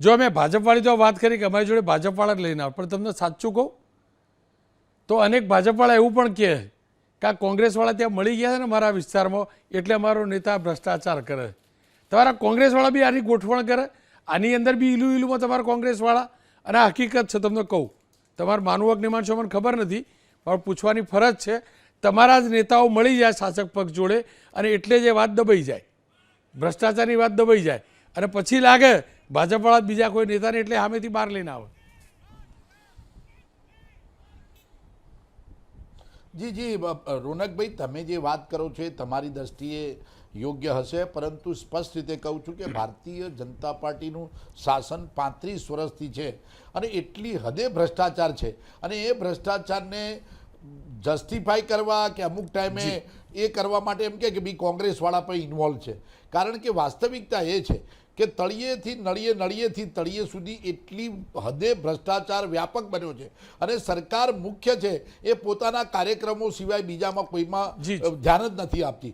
જો મેં ભાજપવાળી તો વાત કરી કે અમારી જોડે ભાજપવાળા જ લઈને આવે, પણ તમને સાચું કહું તો અનેક ભાજપવાળા એવું પણ કહે કે આ કોંગ્રેસવાળા ત્યાં મળી ગયા છે ને મારા વિસ્તારમાં, એટલે અમારો નેતા ભ્રષ્ટાચાર કરે. તમારા કોંગ્રેસવાળા બી આની ગોઠવણ કરે, આની અંદર બી ઈલુમાં તમારા કોંગ્રેસવાળા. અને આ હકીકત છે, તમને કહું, તમારે માનવું કે નહીં માનશો મને ખબર નથી, પણ પૂછવાની ફરજ છે. તમારા જ નેતાઓ મળી જાય શાસક પક્ષ જોડે, અને એટલે જ એ વાત દબાઈ જાય, ભ્રષ્ટાચારની વાત દબાઈ જાય, અને પછી લાગે ભાજપવાળા બીજા કોઈ નેતાને એટલે સામેથી બહાર લઈને આવે. જી જી રોનકભાઈ, તમે જે વાત કરો છો એ તમારી દ્રષ્ટિએ યોગ્ય હશે, પરંતુ સ્પષ્ટ રીતે કહું છું કે ભારતીય જનતા પાર્ટીનું શાસન 35 વર્ષથી છે અને એટલી હદે ભ્રષ્ટાચાર છે, અને એ ભ્રષ્ટાચારને જસ્ટિફાઈ કરવા કે અમુક ટાઈમે એ કરવા માટે એમ કે ભાઈ કોંગ્રેસવાળા પણ ઇન્વોલ્વ છે. કારણ કે વાસ્તવિકતા એ છે કે તળિયેથી નળિયે, નળિયેથી તળિયે સુધી એટલી હદે ભ્રષ્ટાચાર વ્યાપક બન્યો છે, અને સરકાર મુખ્ય છે એ પોતાના કાર્યક્રમો સિવાય બીજામાં કોઈમાં ધ્યાન જ નથી આપતી.